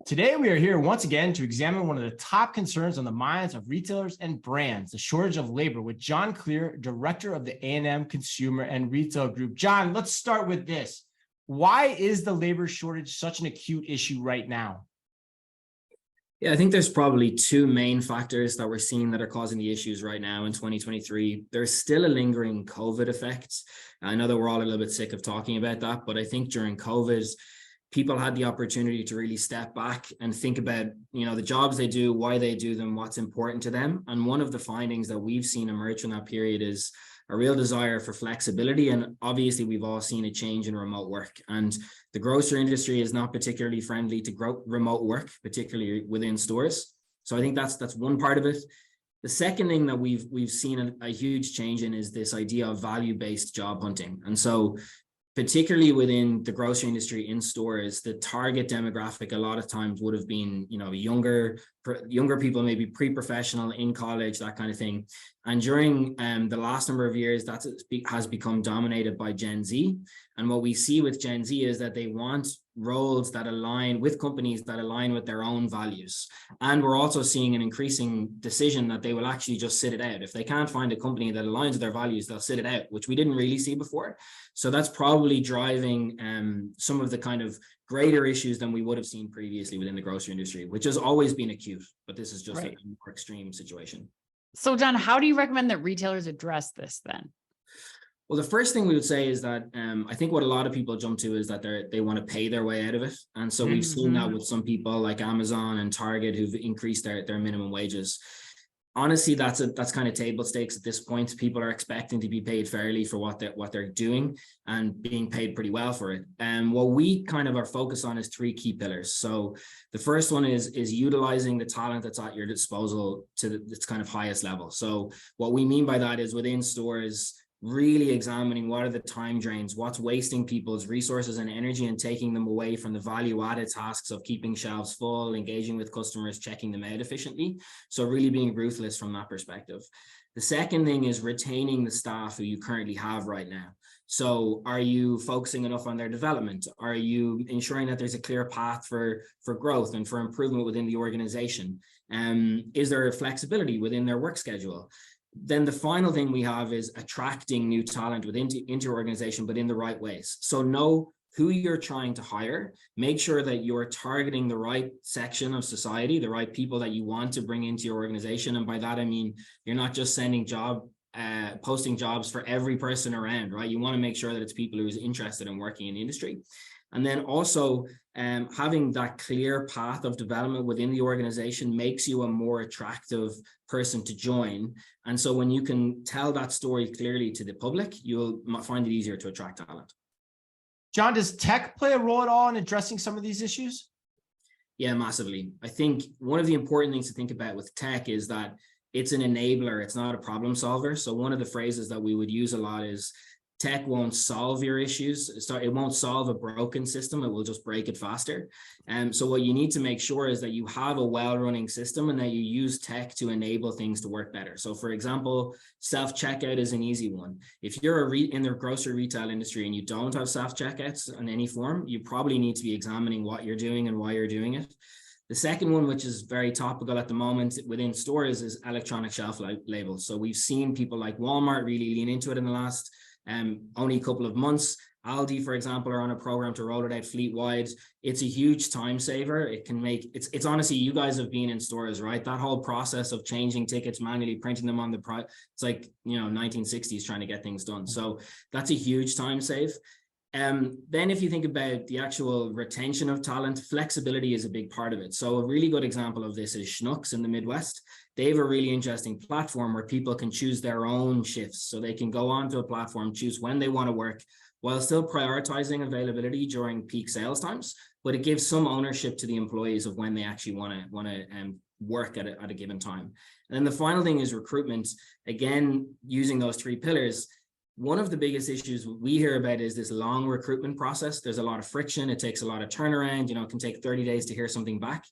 Today, we are here once again to examine one of the top concerns on the minds of retailers and brands, the shortage of labor, with John Clear, Director of the A&M Consumer and Retail Group. John, let's start with this. Why is the labor shortage such an acute issue right now? Yeah, I think there's probably two main factors that we're seeing that are causing the issues right now in 2023. There's still a lingering COVID effect. I know that we're all a little bit sick of talking about that, but I think during COVID, people had the opportunity to really step back and think about, the jobs they do, why they do them, what's important to them. And one of the findings that we've seen emerge from that period is a real desire for flexibility. And obviously, we've all seen a change in remote work. And the grocery industry is not particularly friendly to remote work, particularly within stores. So I think that's one part of it. The second thing that we've seen a huge change in is this idea of value-based job hunting. And so particularly within the grocery industry in stores, the target demographic a lot of times would have been, younger people, maybe pre-professional, in college, that kind of thing. And during the last number of years, that has become dominated by Gen Z. And what we see with Gen Z is that they want roles that align with companies that align with their own values. And we're also seeing an increasing decision that they will actually just sit it out. If they can't find a company that aligns with their values, they'll sit it out, which we didn't really see before. So that's probably driving some of the kind of greater issues than we would have seen previously within the grocery industry, which has always been acute, but this is just a more extreme situation. So John, how do you recommend that retailers address this then? Well, the first thing we would say is that I think what a lot of people jump to is that they want to pay their way out of it. And so we've seen that with some people like Amazon and Target who've increased their minimum wages. Honestly, that's kind of table stakes at this point. People are expecting to be paid fairly for what they're doing and being paid pretty well for it. And what we kind of are focused on is three key pillars. So the first one is utilizing the talent that's at your disposal to its kind of highest level. So what we mean by that is within stores, really examining what are the time drains, what's wasting people's resources and energy and taking them away from the value-added tasks of keeping shelves full, engaging with customers, checking them out efficiently. So really being ruthless from that perspective. The second thing is retaining the staff who you currently have right now. So are you focusing enough on their development? Are you ensuring that there's a clear path for growth and for improvement within the organization? Is there flexibility within their work schedule? Then the final thing we have is attracting new talent into your organization, but in the right ways. So know who you're trying to hire, make sure that you're targeting the right section of society, the right people that you want to bring into your organization. And by that, I mean, you're not just sending posting jobs for every person around, right? You want to make sure that it's people who's interested in working in the industry. And then also having that clear path of development within the organization makes you a more attractive person to join. And so when you can tell that story clearly to the public, you'll find it easier to attract talent. John, does tech play a role at all in addressing some of these issues? Yeah, massively. I think one of the important things to think about with tech is that it's an enabler. It's not a problem solver. So one of the phrases that we would use a lot is tech won't solve your issues. It won't solve a broken system. It will just break it faster. So what you need to make sure is that you have a well-running system and that you use tech to enable things to work better. So for example, self-checkout is an easy one. If you're in the grocery retail industry and you don't have self-checkouts in any form, you probably need to be examining what you're doing and why you're doing it. The second one, which is very topical at the moment within stores, is electronic shelf labels. So we've seen people like Walmart really lean into it in the last only a couple of months. Aldi, for example, are on a program to roll it out fleet-wide. It's a huge time saver. It can make it's honestly, you guys have been in stores, right? That whole process of changing tickets manually, printing them on the it's like 1960s trying to get things done. So that's a huge time save. Then if you think about the actual retention of talent, flexibility is a big part of it. So a really good example of this is Schnucks in the Midwest. They have a really interesting platform where people can choose their own shifts. So they can go onto a platform, choose when they want to work while still prioritizing availability during peak sales times. But it gives some ownership to the employees of when they actually want to work at a given time. And then the final thing is recruitment. Again, using those three pillars. One of the biggest issues we hear about is this long recruitment process. There's a lot of friction. It takes a lot of turnaround. It can take 30 days to hear something back.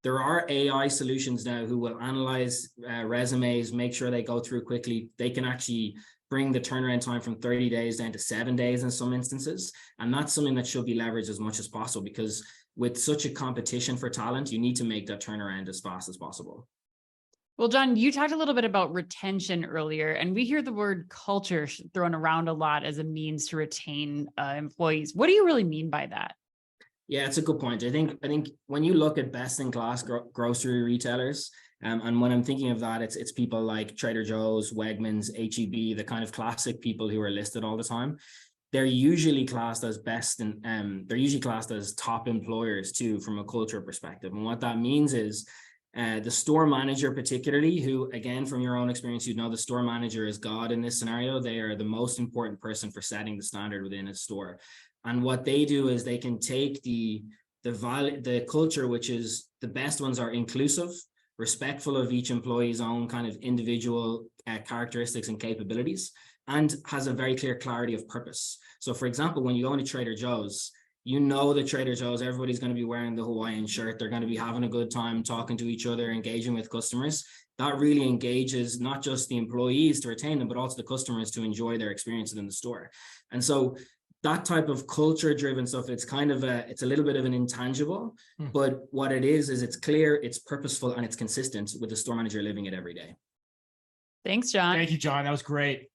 There are AI solutions now who will analyze resumes, make sure they go through quickly. They can actually bring the turnaround time from 30 days down to 7 days in some instances. And that's something that should be leveraged as much as possible, because with such a competition for talent, you need to make that turnaround as fast as possible. Well, John, you talked a little bit about retention earlier, and we hear the word culture thrown around a lot as a means to retain employees. What do you really mean by that? Yeah, it's a good point. I think when you look at best in class grocery retailers, and when I'm thinking of that, it's people like Trader Joe's, Wegmans, HEB, the kind of classic people who are listed all the time. They're usually classed as best, and they're usually classed as top employers too, from a culture perspective. And what that means is the store manager, particularly, who, again, from your own experience, you know the store manager is God in this scenario. They are the most important person for setting the standard within a store. And what they do is they can take the culture, which is the best ones are inclusive, respectful of each employee's own kind of individual characteristics and capabilities, and has a very clear clarity of purpose. So, for example, when you go into Trader Joe's, you know that Trader Joe's, everybody's going to be wearing the Hawaiian shirt. They're going to be having a good time talking to each other, engaging with customers. That really engages not just the employees to retain them, but also the customers to enjoy their experience in the store. And so that type of culture driven stuff, it's kind of it's a little bit of an intangible, but what it is it's clear, it's purposeful, and it's consistent with the store manager living it every day. Thanks, John. Thank you, John. That was great.